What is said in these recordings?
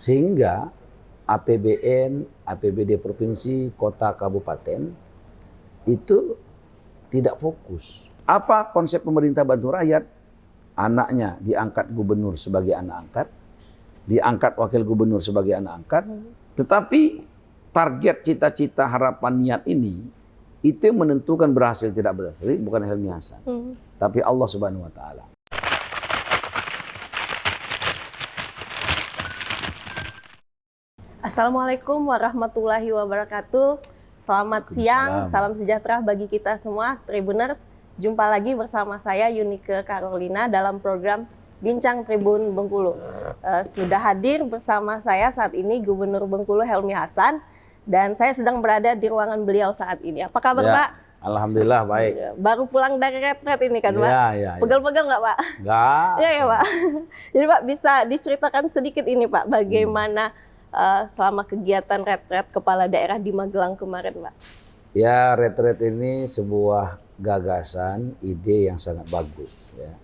Sehingga APBN, APBD provinsi, kota, kabupaten itu tidak fokus. Apa konsep pemerintah bantu rakyat? Anaknya diangkat gubernur sebagai anak angkat, diangkat wakil gubernur sebagai anak angkat, tetapi target, cita-cita, harapan, niat ini itu yang menentukan berhasil tidak berhasil bukan Helmi Hasan, tapi Allah Subhanahu wa taala. Assalamualaikum warahmatullahi wabarakatuh. Selamat siang, salam sejahtera bagi kita semua Tribuners. Jumpa lagi bersama saya Yunike Carolina dalam program Bincang Tribun Bengkulu. Sudah hadir bersama saya saat ini Gubernur Bengkulu Helmi Hasan, dan saya sedang berada di ruangan beliau saat ini. Apa kabar, Pak? Alhamdulillah baik. Baru pulang dari retret ini kan, Pak? Ya. Pegel-pegel nggak, Pak? Nggak. Ya, Pak. Jadi, Pak, bisa diceritakan sedikit ini, Pak, bagaimana selama kegiatan retret kepala daerah di Magelang kemarin, Pak? Ya, retret ini sebuah gagasan, ide yang sangat bagus, ya.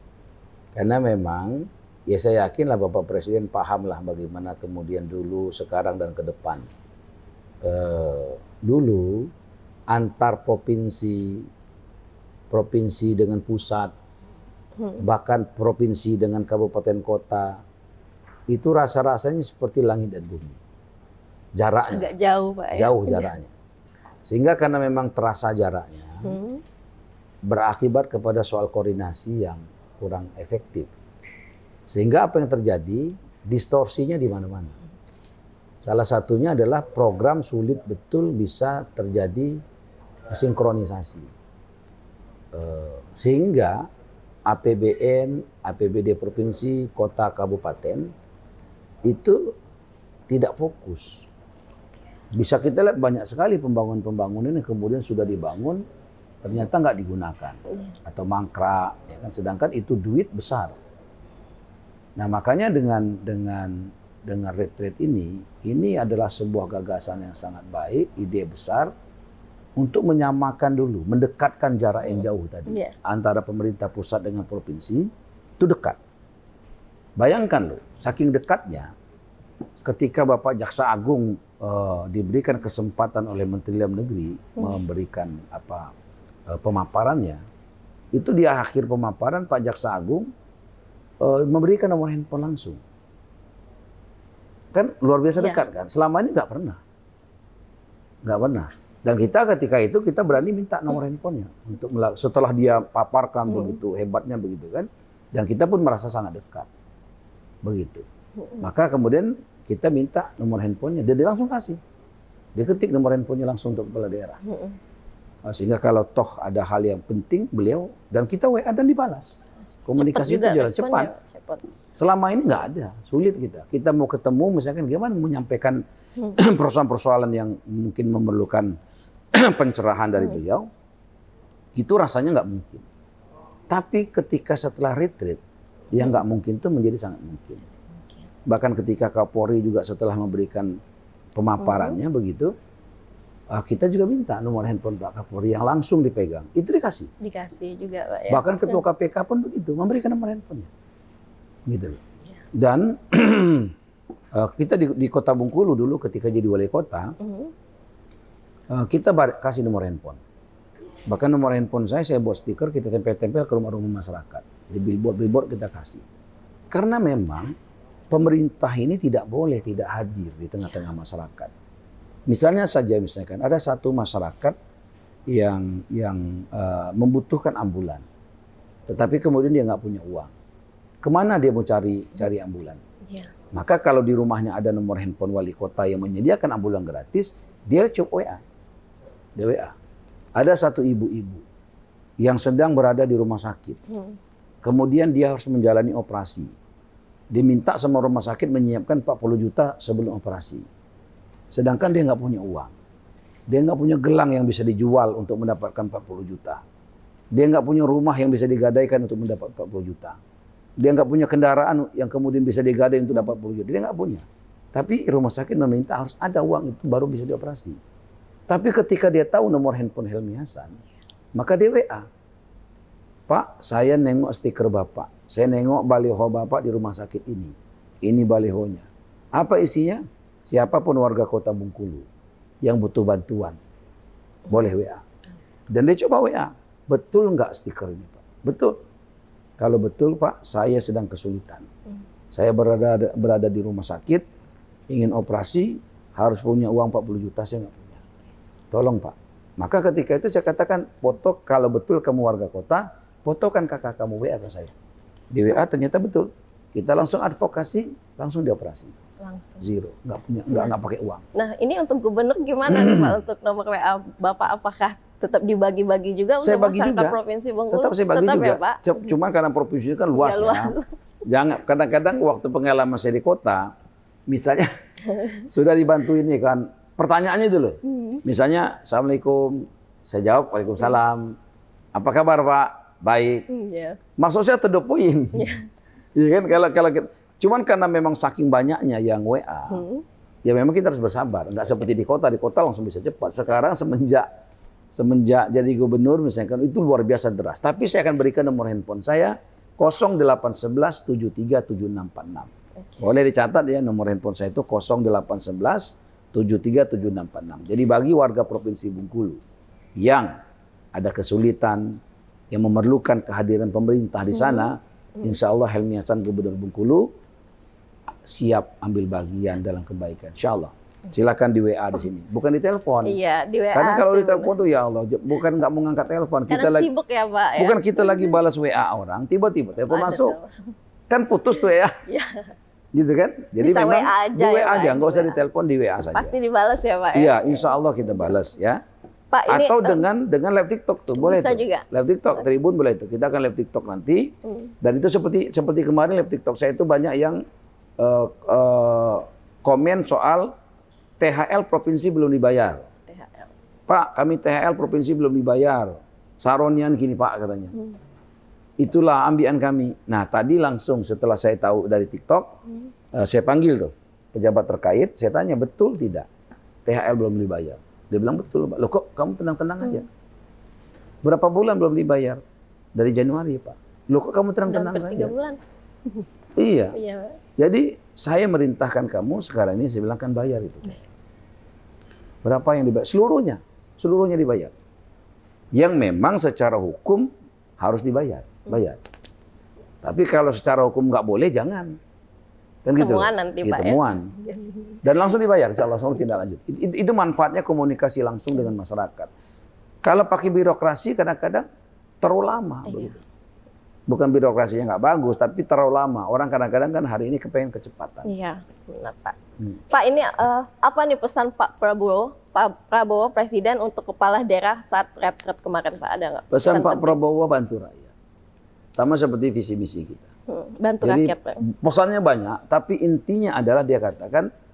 Karena memang, ya saya yakinlah Bapak Presiden pahamlah bagaimana kemudian dulu, sekarang dan ke depan. Dulu antar provinsi, provinsi dengan pusat, bahkan provinsi dengan kabupaten kota, itu rasa-rasanya seperti langit dan bumi. Jaraknya. Agak jauh, Pak. Jauh jaraknya. Sehingga karena memang terasa jaraknya, berakibat kepada soal koordinasi yang kurang efektif. Sehingga apa yang terjadi? Distorsinya di mana-mana. Salah satunya adalah program sulit betul bisa terjadi sinkronisasi. Sehingga APBN, APBD provinsi, kota, kabupaten itu tidak fokus. Bisa kita lihat banyak sekali pembangunan yang kemudian sudah dibangun ternyata nggak digunakan atau mangkrak, ya kan? Sedangkan itu duit besar. Nah makanya dengan retret ini adalah sebuah gagasan yang sangat baik, ide besar untuk menyamakan dulu, mendekatkan jarak yang jauh tadi antara pemerintah pusat dengan provinsi itu dekat. Bayangkan loh, saking dekatnya ketika Bapak Jaksa Agung diberikan kesempatan oleh Menteri Dalam Negeri memberikan pemaparannya, itu di akhir pemaparan Pak Jaksa Agung memberikan nomor handphone langsung. Kan luar biasa dekat kan? Selama ini nggak pernah. Dan kita ketika itu kita berani minta nomor handphonenya untuk setelah dia paparkan begitu hebatnya begitu kan, dan kita pun merasa sangat dekat begitu. Maka kemudian kita minta nomor handphonenya, dia langsung kasih. Dia ketik nomor handphonenya langsung untuk kepala daerah. Sehingga kalau toh ada hal yang penting beliau dan kita WA dan dibalas. Komunikasi itu jalan cepat. Selama ini nggak ada, sulit kita. Kita mau ketemu misalkan gimana menyampaikan persoalan-persoalan yang mungkin memerlukan pencerahan dari beliau, itu rasanya nggak mungkin. Tapi ketika setelah retreat, yang nggak mungkin itu menjadi sangat mungkin. Bahkan ketika Kapolri juga setelah memberikan pemaparannya begitu, kita juga minta nomor handphone Pak Kapolri yang langsung dipegang. Itu dikasih. Dikasih juga, Pak. Ya. Bahkan Ketua KPK pun begitu, memberikan nomor handphonenya. Gitu. Dan kita di Kota Bengkulu dulu ketika jadi wali kota, kita kasih nomor handphone. Bahkan nomor handphone saya buat stiker, kita tempel-tempel ke rumah-rumah masyarakat. Di billboard kita kasih. Karena memang pemerintah ini tidak boleh tidak hadir di tengah-tengah masyarakat. Misalnya ada satu masyarakat yang membutuhkan ambulan, tetapi kemudian dia nggak punya uang. Kemana dia mau cari ambulan? Maka kalau di rumahnya ada nomor handphone wali kota yang menyediakan ambulan gratis, dia coba WA. Dia WA. Ada satu ibu-ibu yang sedang berada di rumah sakit. Kemudian dia harus menjalani operasi. Diminta sama rumah sakit menyiapkan 40 juta sebelum operasi. Sedangkan dia nggak punya uang. Dia nggak punya gelang yang bisa dijual untuk mendapatkan 40 juta. Dia nggak punya rumah yang bisa digadaikan untuk mendapat 40 juta. Dia nggak punya kendaraan yang kemudian bisa digadai untuk dapat 40 juta. Dia nggak punya. Tapi rumah sakit meminta harus ada uang itu baru bisa dioperasi. Tapi ketika dia tahu nomor handphone Helmi Hasan, maka dia WA. Pak, saya nengok stiker Bapak. Saya nengok baliho Bapak di rumah sakit ini. Ini balihonya. Apa isinya? Siapapun warga kota Bengkulu yang butuh bantuan, boleh WA. Dan dia coba WA. Betul nggak stiker ini Pak? Betul. Kalau betul Pak, saya sedang kesulitan. Saya berada di rumah sakit, ingin operasi, harus punya uang 40 juta, saya nggak punya. Tolong Pak. Maka ketika itu saya katakan, foto kalau betul kamu warga kota, fotokan kakak kamu WA ke saya. Di WA ternyata betul. Kita langsung advokasi, langsung dioperasi. Langsung. Zero, nggak pakai uang. Nah, ini untuk gubernur gimana nih Pak untuk nomor WA Bapak? Apakah tetap dibagi-bagi juga Saya untuk bagi masyarakat juga. Provinsi Bengkulu? Tetap saya bagi juga. Ya, Pak? Cuma karena provinsi itu kan luas Ya, luas. ya. Jangan kadang-kadang waktu pengalaman saya di kota, misalnya sudah dibantuin nih kan, pertanyaannya itu loh. Misalnya, Assalamualaikum, saya jawab, Waalaikumsalam. Apa kabar Pak? Baik. Ya. Maksud saya to the point. Iya kan, kalau cuman karena memang saking banyaknya yang WA, ya memang kita harus bersabar. Nggak seperti di kota langsung bisa cepat. Sekarang semenjak jadi gubernur misalkan itu luar biasa deras. Tapi saya akan berikan nomor handphone saya 0811 73 7646. Boleh dicatat ya, nomor handphone saya itu 0811 73 7646. Jadi bagi warga Provinsi Bengkulu yang ada kesulitan, yang memerlukan kehadiran pemerintah di sana, insya Allah Helmi Hasan Gubernur Bengkulu siap ambil bagian dalam kebaikan. Insya Allah. Silakan di WA di sini, bukan di telepon. Iya, di WA. Karena kalau di telepon tuh ya Allah, bukan nggak mau ngangkat telepon. Kita Karena lagi sibuk ya Pak. Ya? bukan kita lagi balas WA orang, tiba-tiba telepon masuk, kan putus tuh ya. Iya. Gitu kan? Jadi Bisa memang WA aja di WA ya, Pak, aja, nggak di usah WA. ditelepon, di WA saja. Pasti dibalas ya Pak. Ya? Iya, insya Allah kita balas ya. Pak, ini Atau dengan live TikTok tuh boleh bisa tuh. juga. Live TikTok Tribun boleh tuh. Kita akan live TikTok nanti. Dan itu seperti kemarin live TikTok saya itu banyak yang komen soal THL provinsi belum dibayar. THL. Pak, kami THL provinsi belum dibayar. Saronian gini Pak katanya. Itulah ambian kami. Nah tadi langsung setelah saya tahu dari TikTok, saya panggil tuh pejabat terkait. Saya tanya betul tidak THL belum dibayar. Dia bilang betul Pak. Loh kok kamu tenang-tenang aja. Berapa bulan belum dibayar? Dari Januari Pak. Loh kok kamu tenang-tenang Hampir saja? 3 bulan. Iya. Iya Pak. Jadi saya merintahkan kamu sekarang ini, saya bilang kan bayar itu. Berapa yang dibayar? Seluruhnya dibayar. Yang memang secara hukum harus dibayar, bayar. Tapi kalau secara hukum nggak boleh, jangan. Kan gitu. Temuan nanti Pak ya. Temuan. Dan langsung dibayar, insya Allah langsung tindak lanjut. Itu manfaatnya komunikasi langsung dengan masyarakat. Kalau pakai birokrasi kadang-kadang terlalu lama. Begitu. Bukan birokrasinya nggak bagus, tapi terlalu lama. Orang kadang-kadang kan hari ini kepengen kecepatan. Iya, benar Pak. Pak, ini apa nih pesan Pak Prabowo Presiden untuk kepala daerah saat retret kemarin Pak? Ada nggak? Pesan Pak penting? Prabowo bantu rakyat. Sama seperti visi misi kita. Bantu Jadi rakyat Pak. pesannya banyak, tapi intinya adalah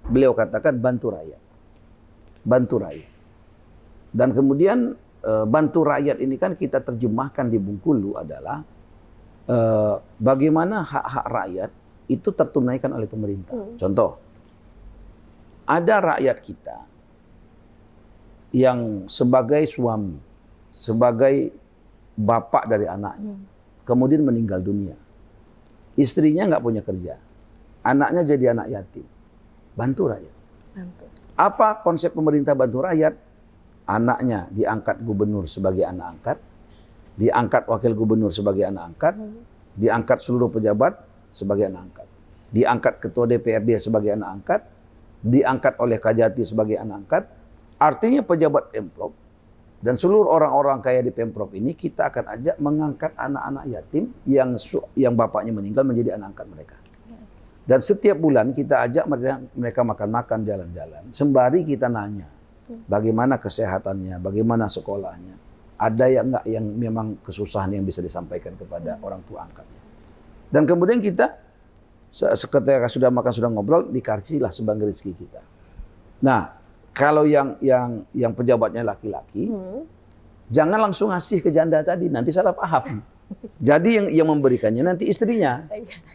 beliau katakan bantu rakyat. Bantu rakyat. Dan kemudian bantu rakyat ini kan kita terjemahkan di Bengkulu adalah bagaimana hak-hak rakyat itu tertunaikan oleh pemerintah. Contoh, ada rakyat kita yang sebagai suami, sebagai bapak dari anaknya, kemudian meninggal dunia. Istrinya nggak punya kerja, anaknya jadi anak yatim. Bantu rakyat. Bantu. Apa konsep pemerintah bantu rakyat? Anaknya diangkat gubernur sebagai anak angkat, diangkat wakil gubernur sebagai anak angkat, diangkat seluruh pejabat sebagai anak angkat, diangkat ketua DPRD sebagai anak angkat, diangkat oleh Kajati sebagai anak angkat. Artinya pejabat Pemprov dan seluruh orang-orang kaya di Pemprov ini kita akan ajak mengangkat anak-anak yatim yang bapaknya meninggal menjadi anak angkat mereka. Dan setiap bulan kita ajak mereka makan-makan, jalan-jalan. Sembari kita nanya bagaimana kesehatannya, bagaimana sekolahnya. Ada yang enggak yang memang kesusahan yang bisa disampaikan kepada orang tua angkatnya. Dan kemudian kita ketika sudah makan, sudah ngobrol, dikasihlah sebagai rezeki kita. Nah, kalau yang pejabatnya laki-laki, jangan langsung ngasih ke janda tadi, nanti salah paham. Jadi yang memberikannya nanti istrinya.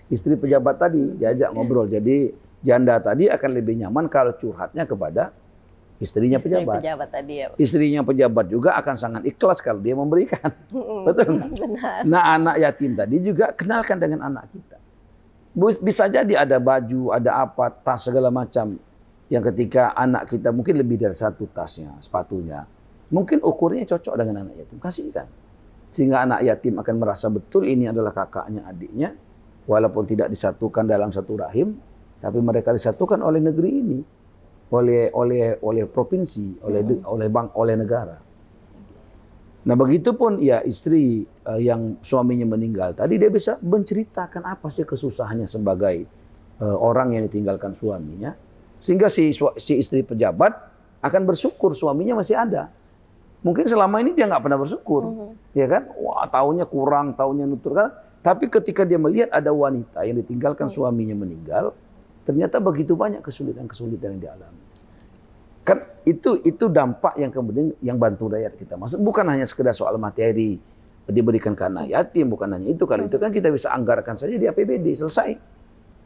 Istri pejabat tadi diajak ngobrol. Jadi janda tadi akan lebih nyaman kalau curhatnya kepada istrinya pejabat. Tadi ya. Istrinya pejabat juga akan sangat ikhlas kalau dia memberikan. Betul nggak? Benar. Nah, anak yatim tadi juga kenalkan dengan anak kita. Bisa jadi ada baju, ada apa, tas segala macam. Yang ketika anak kita mungkin lebih dari satu tasnya, sepatunya. Mungkin ukurnya cocok dengan anak yatim. Kasihkan. Sehingga anak yatim akan merasa betul ini adalah kakaknya, adiknya. Walaupun tidak disatukan dalam satu rahim. Tapi mereka disatukan oleh negeri ini. Oleh provinsi, oleh negara. Nah begitupun ya istri yang suaminya meninggal tadi dia bisa menceritakan apa sih kesusahannya sebagai orang yang ditinggalkan suaminya, sehingga si istri pejabat akan bersyukur suaminya masih ada. Mungkin selama ini dia nggak pernah bersyukur, ya kan? Wah tahunnya kurang, tahunnya nutur kan. Tapi ketika dia melihat ada wanita yang ditinggalkan suaminya meninggal, ternyata begitu banyak kesulitan-kesulitan yang dialami. Kan itu dampak yang kemudian yang bantu rakyat kita. Maksud bukan hanya sekedar soal materi diberikan ke anak yatim, bukan hanya itu. Kalau itu kan kita bisa anggarkan saja di APBD selesai.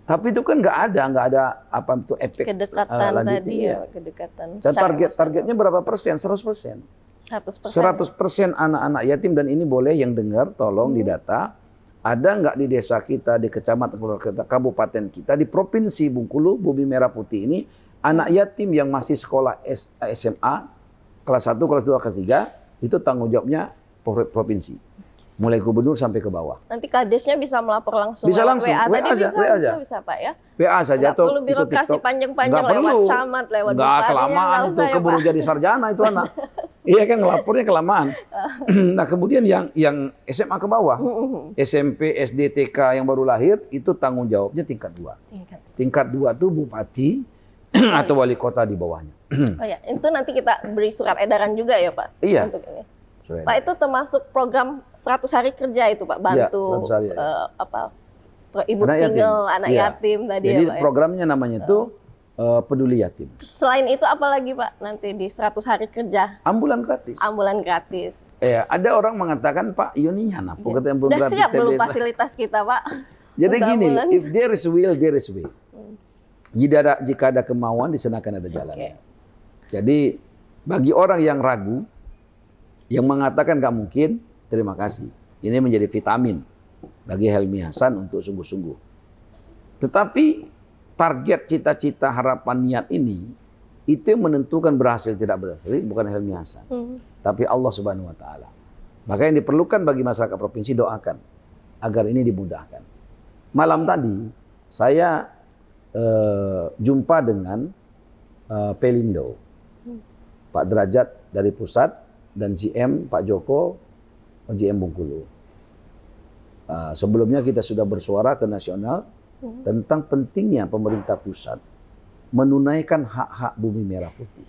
Tapi itu kan nggak ada apa itu efek kedekatan tadi ya, kedekatan. Dan targetnya berapa persen? 100%. 100% anak-anak yatim, dan ini boleh yang dengar tolong didata. Ada nggak di desa kita, di kecamatan kita, kabupaten kita, di provinsi Bengkulu, Bumi Merah Putih ini anak yatim yang masih sekolah SMA, kelas 1, kelas 2, kelas 3, itu tanggung jawabnya provinsi. Mulai gubernur sampai ke bawah. Nanti kadesnya bisa melapor langsung. Bisa langsung, WA aja. Bisa Pak ya? WA saja. Nggak perlu birokrasi panjang-panjang lewat camat, lewat bupati. Nggak kelamaan itu, keburu jadi sarjana itu anak. Iya kan, ngelapornya kelamaan. Nah kemudian yang SMA ke bawah, SMP, SD, TK yang baru lahir, itu tanggung jawabnya tingkat 2. Tingkat 2 itu bupati, atau wali kota di bawahnya. Oh ya, itu nanti kita beri surat edaran juga ya Pak? Iya. Untuk ini. Pak, itu termasuk program 100 hari kerja itu Pak, bantu ya, ibu single, anak yatim tadi. Jadi ya Pak, programnya namanya itu Peduli Yatim. Selain itu apa lagi Pak nanti di 100 hari kerja? Ambulan gratis. Ambulan gratis. Ada orang mengatakan Pak Yunian apa kata ambulan gratis? Udah siap belum fasilitas kita Pak? Jadi gini, if there is will, there is way. Jika ada kemauan, di sana akan ada jalannya. Jadi bagi orang yang ragu, yang mengatakan nggak mungkin, terima kasih. Ini menjadi vitamin bagi Helmi Hasan untuk sungguh-sungguh. Tetapi target, cita-cita, harapan, niat ini, itu yang menentukan berhasil tidak berhasil bukan Helmi Hasan, tapi Allah Subhanahu Wa Taala. Maka yang diperlukan bagi masyarakat provinsi, doakan agar ini dimudahkan. Malam tadi saya jumpa dengan Pelindo, Pak Derajat dari pusat, dan GM Pak Joko, GM Bengkulu. Sebelumnya kita sudah bersuara ke nasional tentang pentingnya pemerintah pusat menunaikan hak-hak Bumi Merah Putih.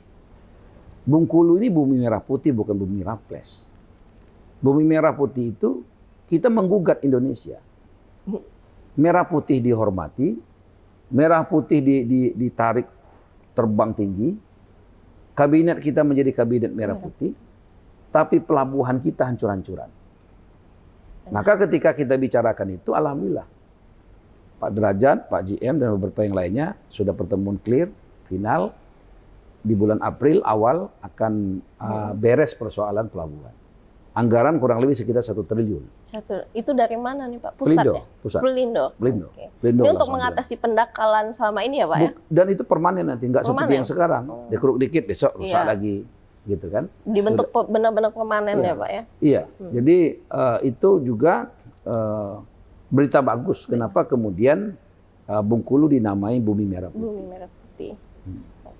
Bengkulu ini Bumi Merah Putih, bukan Bumi Raples. Bumi Merah Putih itu kita menggugat Indonesia. Merah putih dihormati, merah putih ditarik terbang tinggi, kabinet kita menjadi kabinet merah putih, tapi pelabuhan kita hancur-hancuran. Maka ketika kita bicarakan itu, alhamdulillah, Pak Derajat, Pak GM, dan beberapa yang lainnya sudah pertemuan clear, final, di bulan April awal akan beres persoalan pelabuhan. Anggaran kurang lebih sekitar 1 triliun. Itu dari mana nih Pak? Pusat ya? Pusat. Pelindo. Okay. Ini untuk mengatasi pendangkalan selama ini ya Pak ya? Dan itu permanen nanti, nggak seperti yang sekarang. Dikeruk dikit, besok rusak lagi. Gitu kan? Dibentuk benar-benar permanen ya Pak ya? Iya, jadi itu juga berita bagus. Kenapa kemudian Bengkulu dinamai Bumi Merah Putih? Bumi Merah Putih.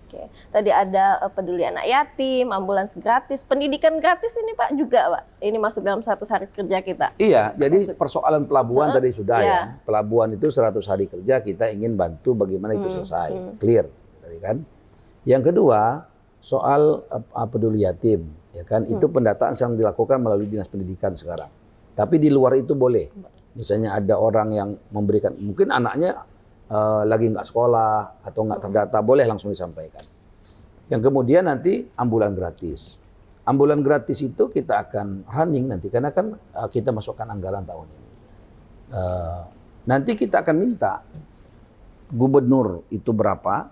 Oke. Tadi ada peduli anak yatim, ambulans gratis, pendidikan gratis ini Pak juga Pak. Ini masuk dalam 100 hari kerja kita. Iya, jadi persoalan pelabuhan tadi sudah ya. Pelabuhan itu 100 hari kerja, kita ingin bantu bagaimana itu selesai. Clear, kan? Yang kedua, soal peduli yatim, ya kan? Itu pendataan yang dilakukan melalui Dinas Pendidikan sekarang. Tapi di luar itu boleh. Misalnya ada orang yang memberikan, mungkin anaknya lagi nggak sekolah atau nggak terdata, boleh langsung disampaikan. Yang kemudian nanti ambulan gratis. Ambulan gratis itu kita akan running nanti, karena kan kita masukkan anggaran tahun ini. Nanti kita akan minta gubernur itu berapa,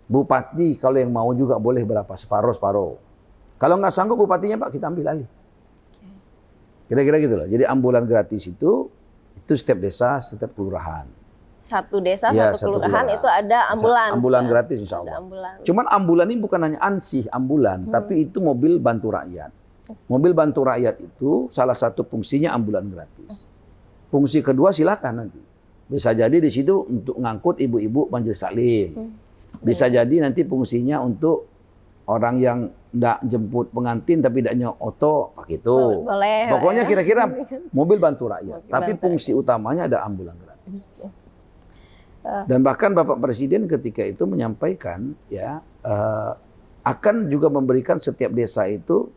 bupati kalau yang mau juga boleh berapa, separuh. Kalau nggak sanggup bupatinya Pak, kita ambil alih. Kira-kira gitu loh. Jadi ambulan gratis itu setiap desa, setiap kelurahan. satu desa, Ya, satu kelurahan itu ada ambulans. Ambulan ya? gratis insya Ada Allah. ambulans. Cuman ambulan ini bukan hanya ansih ambulan, tapi itu mobil bantu rakyat. Mobil bantu rakyat itu salah satu fungsinya ambulan gratis. Fungsi kedua silakan nanti. Bisa jadi di situ untuk ngangkut ibu-ibu majelis taklim. Bisa jadi nanti fungsinya untuk orang yang tidak jemput pengantin tapi tidaknya oto pakai itu. Boleh. Pokoknya ya. kira-kira mobil bantu rakyat. Mobil Tapi bantu fungsi utamanya ada ambulan gratis. Dan bahkan Bapak Presiden ketika itu menyampaikan ya akan juga memberikan setiap desa itu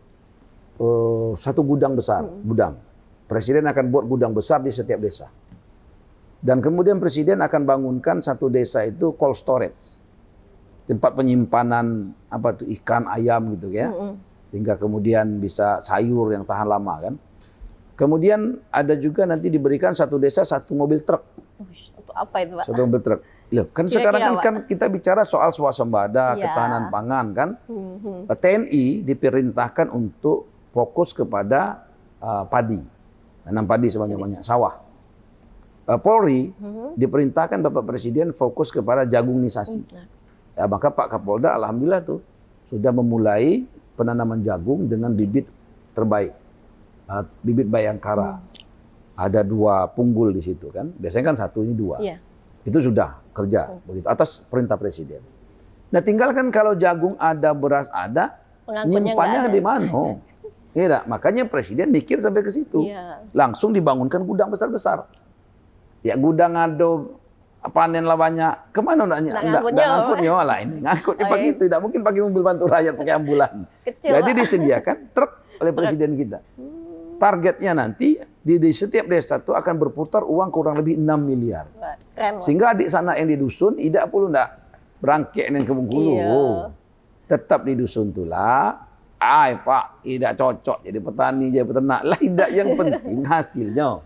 satu gudang besar, gudang. Presiden akan buat gudang besar di setiap desa. Dan kemudian Presiden akan bangunkan satu desa itu cold storage. Tempat penyimpanan apa tuh ikan, ayam gitu ya. Sehingga kemudian bisa sayur yang tahan lama kan. Kemudian ada juga nanti diberikan satu desa satu mobil truk. Untuk apa itu, Pak? Satu mobil truk. Loh, kan sekarang kan kita bicara soal swasembada, Iya. ketahanan pangan kan. TNI diperintahkan untuk fokus kepada padi. Nanam padi sebanyak-banyak, sawah. Polri diperintahkan Bapak Presiden fokus kepada jagungisasi. Ya, maka Pak Kapolda alhamdulillah tuh sudah memulai penanaman jagung dengan bibit terbaik. Bibit Bayangkara. Ada 2 punggul di situ kan. Biasanya kan 1 ini 2. Iya. Itu sudah kerja begitu atas perintah Presiden. Nah, tinggal kan kalau jagung ada, beras ada, Pengangkutnya nyimpannya nggak ada. di mana? Iya, makanya Presiden mikir sampai ke situ. Iya. Langsung dibangunkan gudang besar-besar. Ya gudang ada panen lah banyak. Kemana naknya? Ngangkutnya Ngangkutnya lah ini. Ngangkutnya Oh, pagi iya. itu. Tidak mungkin pakai mobil bantu rakyat pakai ambulan. Kecil, Jadi Pak. disediakan truk oleh Presiden kita. Targetnya nanti di setiap desa itu akan berputar uang kurang lebih 6 miliar. Keren, Pak. Sehingga adik sana yang di dusun tidak perlu ndak berangkek yang ke Bengkulu. Iya. Tetap di dusun itulah. Pak, tidak cocok jadi petani, jadi peternak. Lah, tidak, yang penting hasilnya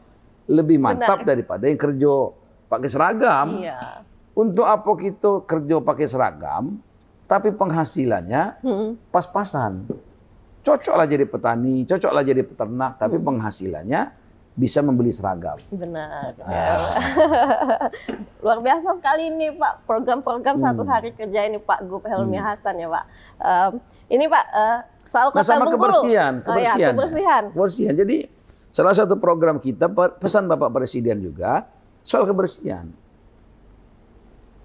lebih mantap daripada yang kerja pakai seragam. Iya. Untuk apa kita kerja pakai seragam, tapi penghasilannya pas-pasan. Cocoklah jadi petani, cocoklah jadi peternak, tapi penghasilannya bisa membeli seragam. Benar. Luar biasa sekali ini Pak, program-program 100 hari kerja ini Pak Gup Helmi Hasan ya Pak. Ini Pak, soal Kota sama Bengkulu. kebersihan. Oh, ya, kebersihan. Kebersihan. Jadi salah satu program kita, pesan Bapak Presiden juga, soal kebersihan.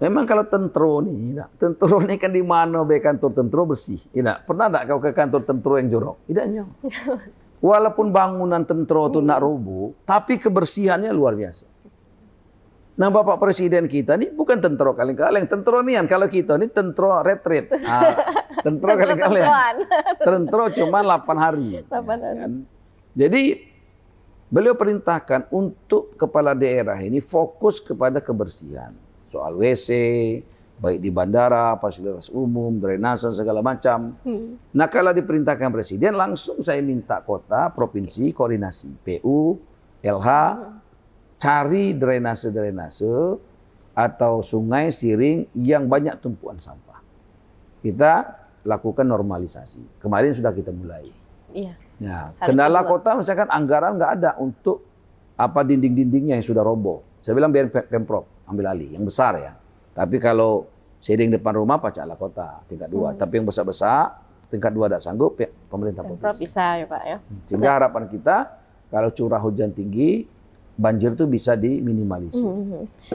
Memang kalau tentro ini kan di mana kantor tentro bersih. Pernah enggak kau ke kantor tentro yang jorok? Tidaknya. Walaupun bangunan tentro itu nak roboh, tapi kebersihannya luar biasa. Nah, Bapak Presiden kita ini bukan tentro kaleng-kaleng, tentro nian. Kalau kita ini tentro retreat. Tentro kaleng-kaleng. Tentro cuma 8 hari. 8 hari. Kan? Jadi beliau perintahkan untuk kepala daerah ini fokus kepada kebersihan. Soal WC, baik di bandara, fasilitas umum, drainase, segala macam. Nah, kalau diperintahkan Presiden, langsung saya minta kota, provinsi, koordinasi. PU, LH, cari drainase-drainase atau sungai, siring yang banyak tumpuan sampah. Kita lakukan normalisasi. Kemarin sudah kita mulai. Iya. Nah, Hari kendala kedua. kota misalkan anggaran nggak ada untuk apa dinding-dindingnya yang sudah roboh. Saya bilang biar Pemprov ambil alih, yang besar ya. Tapi kalau siring depan rumah pacaklah kota tingkat 2. Tapi yang besar-besar tingkat 2 tidak sanggup, pemerintah Pemprov provinsi. bisa ya Pak ya. Sehingga harapan kita kalau curah hujan tinggi, banjir itu bisa diminimalisir.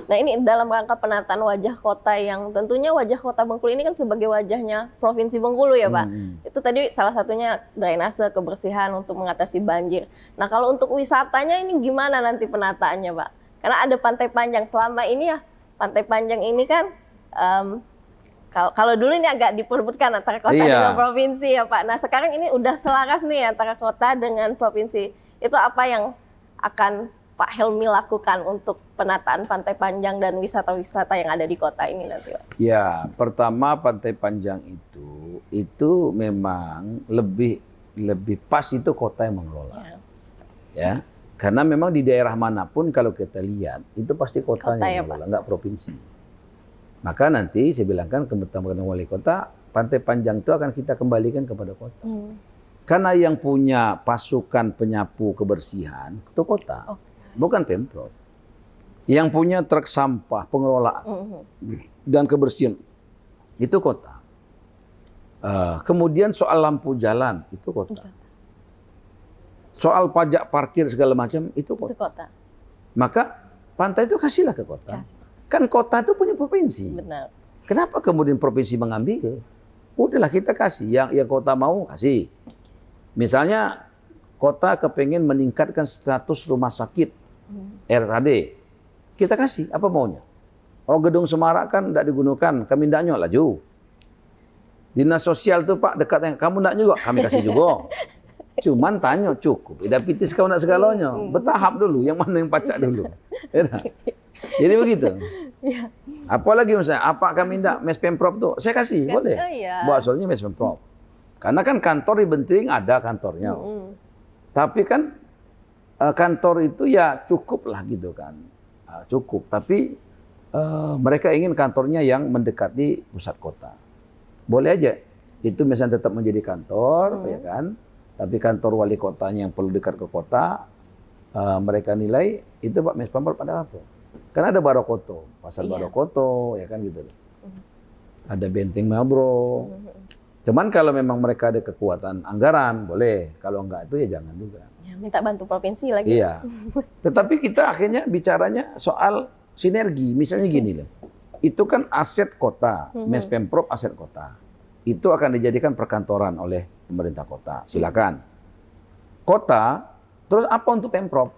Nah, ini dalam rangka penataan wajah kota yang tentunya wajah Kota Bengkulu ini kan sebagai wajahnya Provinsi Bengkulu ya Pak. Itu tadi salah satunya drainase, kebersihan untuk mengatasi banjir. Nah, kalau untuk wisatanya ini gimana nanti penataannya Pak? Karena ada Pantai Panjang selama ini ya. Pantai Panjang ini kan kalau dulu ini agak diperebutkan antara kota dengan provinsi ya Pak. Nah, sekarang ini udah selaras nih antara kota dengan provinsi. Itu apa yang akan Pak Helmi lakukan untuk penataan Pantai Panjang dan wisata-wisata yang ada di kota ini nanti Pak? Ya, pertama Pantai Panjang itu memang lebih pas itu kota yang mengelola. Ya. Karena memang di daerah manapun kalau kita lihat itu pasti kotanya yang mengelola, nggak provinsi. Maka nanti saya bilangkan ke teman-teman wali kota, Pantai Panjang itu akan kita kembalikan kepada kota. Karena yang punya pasukan penyapu kebersihan itu kota, bukan Pemprov. Yang punya truk sampah, pengelolaan dan kebersihan itu kota. Kemudian soal lampu jalan itu kota. Soal pajak parkir segala macam itu Itu kota. kota. Maka pantai itu kasihlah ke kota. Kasih. Kan kota itu punya provinsi. Benar. Kenapa kemudian provinsi mengambil? Udahlah kita kasih. Yang kota mau kasih. Misalnya kota kepengen meningkatkan status rumah sakit RSAD. Kita kasih, apa maunya? Oh, gedung Semarak kan tidak digunakan, kami tidak laju. Dinas sosial tuh Pak dekatnya, kamu tidak juga, kami kasih juga. Cuman tanya cukup, tidak pitis kau nak segalanya. Bertahap dulu, yang mana yang pacak dulu. Jadi begitu. Iya. Apalagi misalnya, apa kami tidak mes Pemprov tuh, saya kasih, boleh. Oh, iya. Buat soalnya mes Pemprov. Karena kan kantor di Benting ada kantornya. Tapi kan kantor itu ya cukup lah gitu kan. Cukup, tapi mereka ingin kantornya yang mendekati pusat kota. Boleh aja, itu misalnya tetap menjadi kantor, ya kan? Tapi kantor wali kotanya yang perlu dekat ke kota, mereka nilai itu Pak Mes Pemprov pada apa? Karena ada Barokoto, pasar Barokoto, ya kan gitu. Ada Benteng Mabro. Cuman kalau memang mereka ada kekuatan anggaran, boleh. Kalau enggak itu ya jangan juga. Ya, minta bantu provinsi lagi. Iya. Tetapi kita akhirnya bicaranya soal sinergi. Misalnya gini loh. Itu kan aset kota, Mes Pemprov aset kota. Itu akan dijadikan perkantoran oleh pemerintah kota. Silakan. Kota, terus apa untuk Pemprov?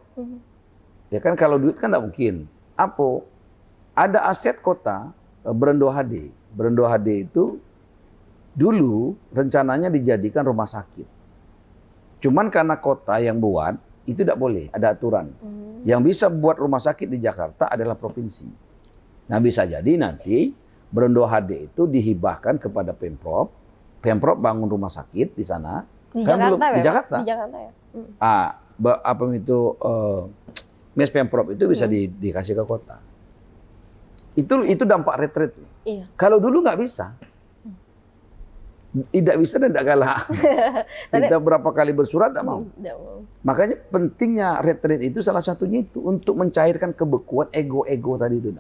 Ya kan kalau duit kan tidak mungkin. Apa? Ada aset kota, Berendo HD. Berendo HD itu dulu rencananya dijadikan rumah sakit. Cuman karena kota yang buat, itu tidak boleh, ada aturan. Yang bisa buat rumah sakit di Jakarta adalah provinsi. Nah bisa jadi nanti Berendo HD itu dihibahkan kepada Pemprov. Pemprov bangun rumah sakit di sana. Di kan Jakarta belum, ya? di Jakarta. Di Jakarta ya? Apa itu Mes Pemprov itu bisa dikasih ke kota. Itu dampak retret. Iya. Kalau dulu nggak bisa. Tidak bisa dan tidak galak. Kita berapa kali bersurat tidak mau. Makanya pentingnya retreat itu salah satunya itu untuk mencairkan kebekuan ego-ego tadi itu.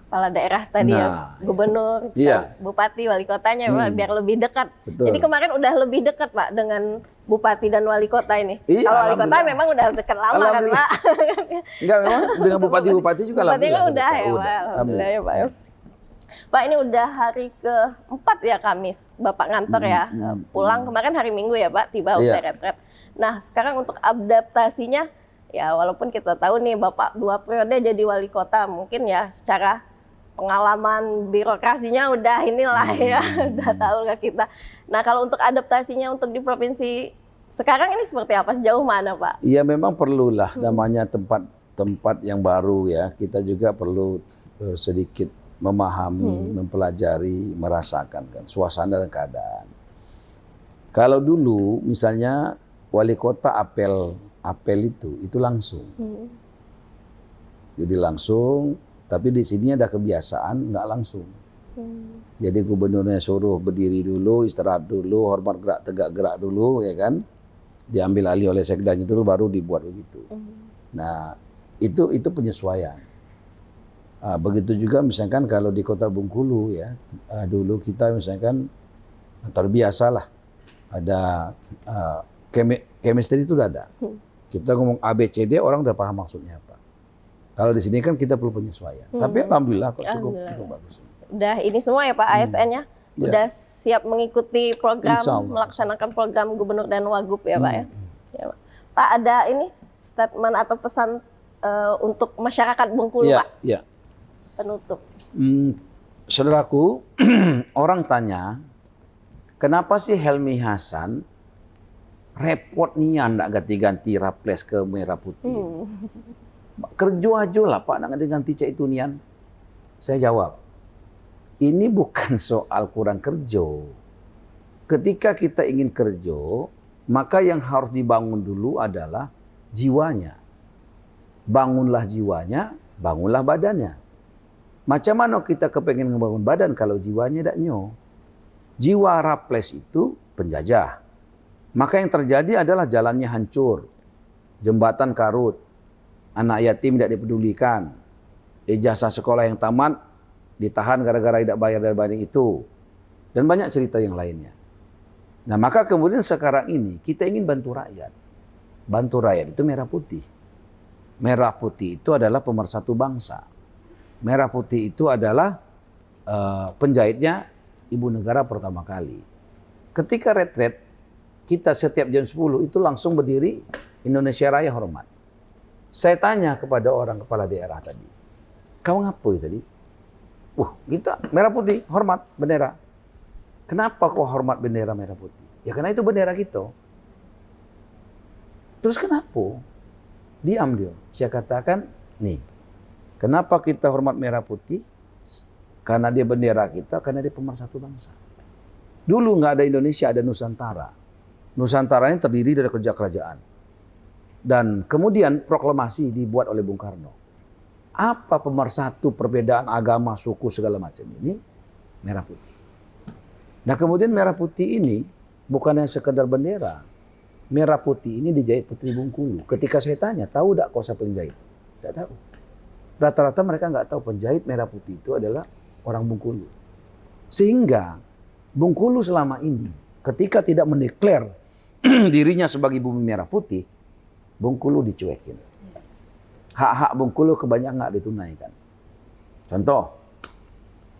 Kepala daerah tadi ya, gubernur, bupati, wali kotanya biar lebih dekat. Betul. Jadi kemarin udah lebih dekat Pak dengan bupati dan wali kota ini. Iya, kalau wali kota memang udah dekat lama kan Pak. Enggak, memang dengan bupati-bupati juga lah. Bupati kan udah ya Pak, alhamdulillah ya Pak. Pak ini udah hari ke-4 ya Kamis, Bapak ngantor ya. Pulang kemarin hari Minggu ya Pak, tiba usai retret. Nah sekarang untuk adaptasinya, ya walaupun kita tahu nih Bapak 2 periode jadi wali kota, mungkin ya secara pengalaman birokrasinya udah inilah ya, udah tahu lah kita. Nah kalau untuk adaptasinya untuk di provinsi sekarang ini seperti apa, sejauh mana Pak? Iya memang perlulah namanya tempat yang baru ya. Kita juga perlu sedikit memahami, mempelajari, merasakan kan suasana dan keadaan. Kalau dulu misalnya wali kota apel itu langsung. Jadi langsung, tapi di sini ada kebiasaan nggak langsung. Jadi gubernurnya suruh berdiri dulu, istirahat dulu, hormat gerak tegak gerak dulu, ya kan? Diambil alih oleh sekdanya dulu, baru dibuat begitu. Nah, itu penyesuaian. Begitu juga misalkan kalau di Kota Bengkulu ya, dulu kita misalkan terbiasa lah ada chemistry itu udah ada. Kita ngomong ABCD orang udah paham maksudnya apa. Kalau di sini kan kita perlu penyesuaian. Tapi alhamdulillah kok cukup bagus. Udah ini semua ya Pak ASN-nya? Udah siap mengikuti program, melaksanakan program gubernur dan wagub ya Pak ya? Ya Pak. Pak ada ini statement atau pesan untuk masyarakat Bengkulu Pak? Iya. Penutup. Saudaraku, orang tanya, kenapa sih Helmi Hasan repot nian ndak ganti-ganti raples ke merah putih? Kerja aja lah Pak, nak ganti-ganti cek itu nian. Saya jawab, ini bukan soal kurang kerja. Ketika kita ingin kerja, maka yang harus dibangun dulu adalah jiwanya. Bangunlah jiwanya, bangunlah badannya. Macam mana kita kepengen ngebangun badan kalau jiwanya tidak nyo? Jiwa raples itu penjajah. Maka yang terjadi adalah jalannya hancur, jembatan karut, anak yatim tidak dipedulikan, ijazah sekolah yang tamat, ditahan gara-gara tidak bayar dari banding itu. Dan banyak cerita yang lainnya. Nah maka kemudian sekarang ini kita ingin bantu rakyat. Bantu rakyat itu merah putih. Merah putih itu adalah pemersatu bangsa. Merah putih itu adalah penjahitnya ibu negara pertama kali. Ketika retret, kita setiap jam 10 itu langsung berdiri Indonesia Raya hormat. Saya tanya kepada orang kepala daerah tadi, kau ngapoi tadi? Kita merah putih, hormat bendera. Kenapa kau hormat bendera merah putih? Ya karena itu bendera kita. Terus kenapa? Diam dia. Saya katakan, nih, kenapa kita hormat merah putih? Karena dia bendera kita, karena dia pemersatu bangsa. Dulu nggak ada Indonesia, ada Nusantara. Nusantara ini terdiri dari kerajaan. Dan kemudian proklamasi dibuat oleh Bung Karno. Apa pemersatu perbedaan agama, suku, segala macam ini? Merah putih. Nah kemudian merah putih ini bukannya sekedar bendera. Merah putih ini dijahit Putri Bengkulu. Ketika saya tanya, tahu tidak kau siapa penjahit? Tidak tahu. Rata-rata mereka nggak tahu penjahit merah putih itu adalah orang Bengkulu. Sehingga Bengkulu selama ini ketika tidak mendeklar dirinya sebagai bumi merah putih, Bengkulu dicuekin. Hak-hak Bengkulu kebanyakan nggak ditunaikan. Contoh,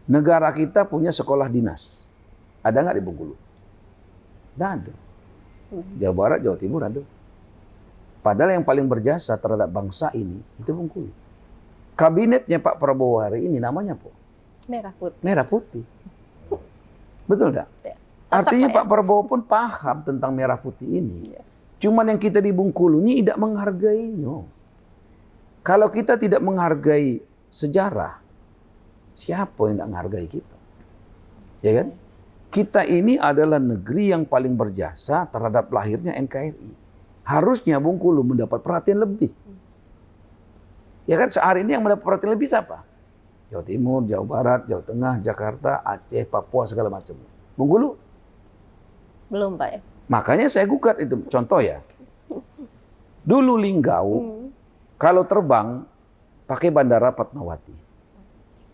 negara kita punya sekolah dinas. Ada nggak di Bengkulu? Tidak ada. Jawa Barat, Jawa Timur ada. Padahal yang paling berjasa terhadap bangsa ini itu Bengkulu. Kabinetnya Pak Prabowo hari ini namanya apa? Merah putih. Merah putih. Betul enggak? Ya. Artinya Pak Prabowo pun paham tentang merah putih ini. Cuman yang kita di Bengkulu ini tidak menghargainya. Kalau kita tidak menghargai sejarah, siapa yang tidak menghargai kita? Ya kan? Kita ini adalah negeri yang paling berjasa terhadap lahirnya NKRI. Harusnya Bengkulu mendapat perhatian lebih. Ya kan, sehari ini yang mendapat perhatian lebih siapa? Jawa Timur, Jawa Barat, Jawa Tengah, Jakarta, Aceh, Papua, segala macam. Bengkulu? Belum Pak ya? Makanya saya gugat itu. Contoh ya. Dulu Linggau, kalau terbang pakai bandara Fatmawati.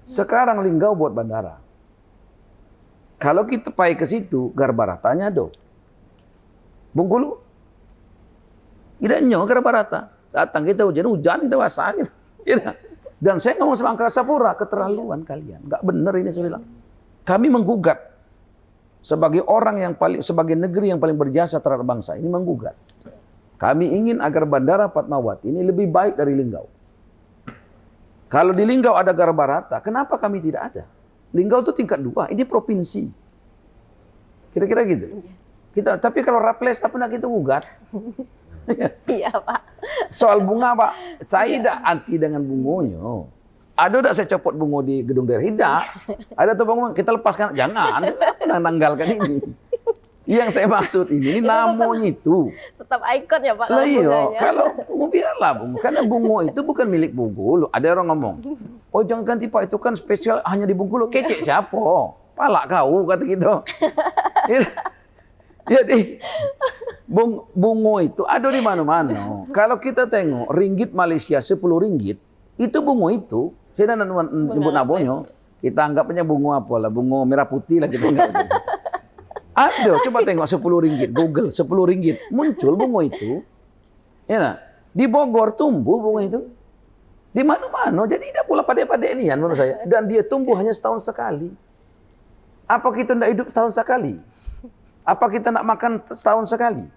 Sekarang Linggau buat bandara. Kalau kita pergi ke situ, Garbarata do. Bengkulu? Tidak nyo Garbarata. Datang kita hujan kita basah gitu. Dan saya ngomong sama Angkasa Pura, keterlaluan kalian. Nggak benar ini saya bilang. Kami menggugat sebagai orang yang paling, sebagai negeri yang paling berjasa terhadap bangsa ini menggugat. Kami ingin agar bandara Fatmawati ini lebih baik dari Linggau. Kalau di Linggau ada Garbarata, kenapa kami tidak ada? Linggau itu tingkat 2, ini provinsi. Kira-kira gitu. Tapi kalau Raples, apa nak kita gugat? Iya Pak. Soal bunga Pak, saya tidak anti dengan bungonya. Ada tidak saya copot bungo di gedung daerah? Tidak. Ada tuh bungo, kita lepaskan. Jangan, saya nanggalkan ini. Yang saya maksud ini namanya itu. Tetap ikon ya Pak. Lah iya, kalau bungo biarlah bungo. Karena bungo itu bukan milik Bengkulu. Ada orang ngomong, oh jangan ganti Pak, itu kan spesial hanya di Bengkulu. Kece siapa? Palak kau, kata gitu. Jadi bungo itu ada di mana-mana. Kalau kita tengok ringgit Malaysia 10 ringgit, itu bungo itu. Saya tidak nyebut nabonyo. Kita anggapnya bungo apa lah, bungo merah putih lah kita anggap. Ada, coba tengok 10 ringgit, Google 10 ringgit, muncul bungo itu. Ya, nah, di Bogor tumbuh bungo itu. Di mana-mana, jadi tidak pula pada-pada ini menurut saya. Dan dia tumbuh hanya setahun sekali. Apa kita tidak hidup setahun sekali? Apa kita nak makan setahun sekali?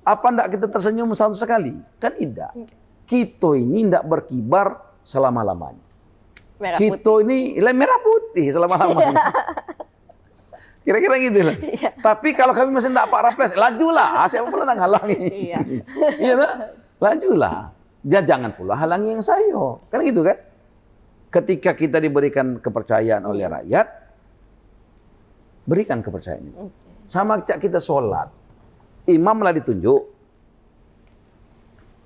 Apa tidak kita tersenyum setahun sekali? Kan tidak. Kita ini tidak berkibar selama-lamanya. Kita ini merah putih selama-lamanya. Kira-kira gitu lah. Iya. Tapi kalau kami masih tidak Pak Raples, lajulah. Siapa pula nak halangi? Iya. Iya tak? Lajulah. Jangan pula halangi yang saya. Kan gitu kan? Ketika kita diberikan kepercayaan oleh rakyat, berikan kepercayaan itu. Sama kita sholat. Imam lah ditunjuk.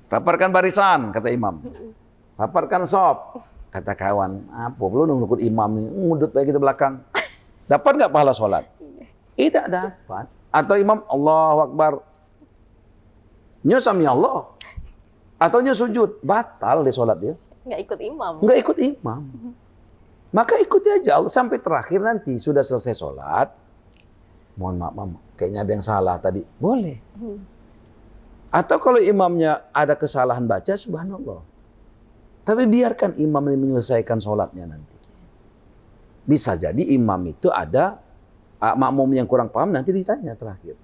Rapatkan barisan, kata imam. Rapatkan sop. Kata kawan, apa perlu nunggu imam ini? Ngudut baik kita belakang. Dapat nggak pahala sholat? Tidak dapat. Atau imam Allahu Akbar. Nyo sami Allah. Atau nyo sujud. Batal di sholat dia. Nggak ikut imam. Nggak ikut imam. Maka ikuti aja sampai terakhir nanti sudah selesai sholat. Mohon maaf, kayaknya ada yang salah tadi. Boleh. Atau kalau imamnya ada kesalahan baca, subhanallah. Tapi biarkan imam ini menyelesaikan sholatnya nanti. Bisa jadi imam itu ada makmum yang kurang paham, nanti ditanya terakhir.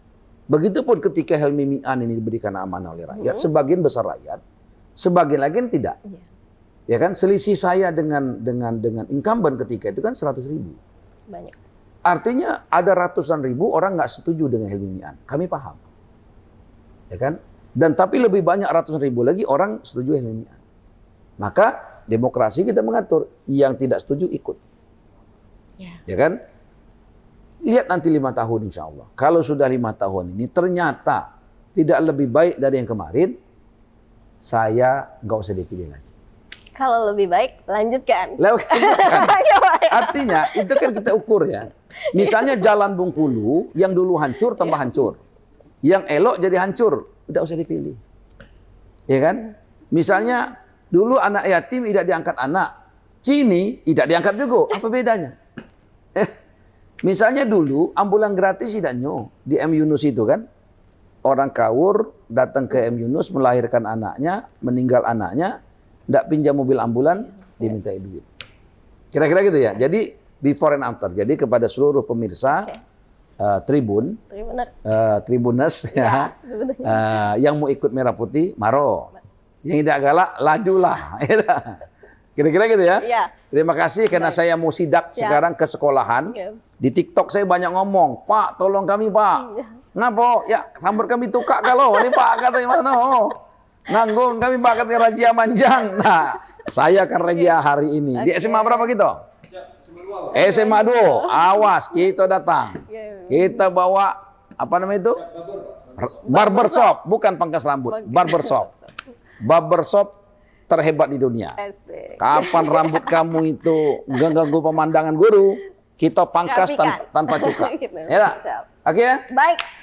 Begitupun ketika Helmi Mi'an ini diberikan amanah oleh rakyat, sebagian besar rakyat, sebagian lagi tidak. Ya kan, selisih saya dengan incumbent ketika itu kan 100.000. Banyak. Artinya ada ratusan ribu orang nggak setuju dengan Helmi Mi'an. Kami paham. Ya kan? Dan tapi lebih banyak ratusan ribu lagi orang setuju Helmi Mi'an. Maka demokrasi kita mengatur, yang tidak setuju ikut. Ya kan? Lihat nanti 5 tahun insya Allah. Kalau sudah 5 tahun ini ternyata tidak lebih baik dari yang kemarin, saya nggak usah dipilih lagi. Kalau lebih baik, lanjutkan. Artinya itu kan kita ukur ya. Misalnya jalan Bengkulu yang dulu hancur tambah hancur. Yang elok jadi hancur, udah usah dipilih. Ya kan? Misalnya dulu anak yatim tidak diangkat anak. Kini tidak diangkat juga. Apa bedanya? Misalnya dulu ambulan gratis tidak di M Yunus itu kan. Orang Kawur datang ke M Yunus melahirkan anaknya, meninggal anaknya, tidak pinjam mobil ambulan, diminta duit. Kira-kira gitu ya. Jadi before and after. Jadi kepada seluruh pemirsa Tribuners ya, yang mau ikut merah putih, maro. Yang tidak galak, lajulah. Kira-kira gitu ya. Terima kasih karena saya mau sidak sekarang ke sekolahan. Di TikTok saya banyak ngomong, Pak tolong kami Pak. Ngapa? Ya rambut kami tukak kalau. Ini Pak katanya mana? Nanggung kami Pak katanya Raja Manjang. Nah, saya akan Raja hari ini. Di SMA berapa gitu? SMA 2. Awas, kita datang. Kita bawa apa namanya itu? Barbershop, bukan pangkas rambut. Barbershop. Barbershop terhebat di dunia. Kapan rambut kamu itu ganggu pemandangan guru, kita pangkas tanpa cuka. Ya, oke ya?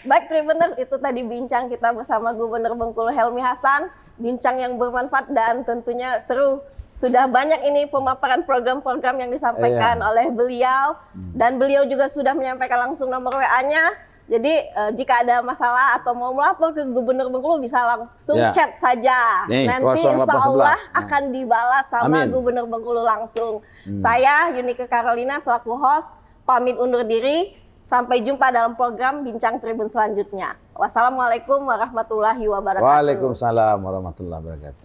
Baik Tribuners, itu tadi bincang kita bersama Gubernur Bengkulu Helmi Hasan, bincang yang bermanfaat dan tentunya seru. Sudah banyak ini pemaparan program-program yang disampaikan oleh beliau, dan beliau juga sudah menyampaikan langsung nomor WA-nya. Jadi jika ada masalah atau mau melapor ke Gubernur Bengkulu bisa langsung chat saja. Nanti insya Allah akan dibalas sama Gubernur Bengkulu langsung. Saya Yunike Carolina selaku host pamit undur diri. Sampai jumpa dalam program Bincang Tribun selanjutnya. Wassalamualaikum warahmatullahi wabarakatuh. Waalaikumsalam warahmatullahi wabarakatuh.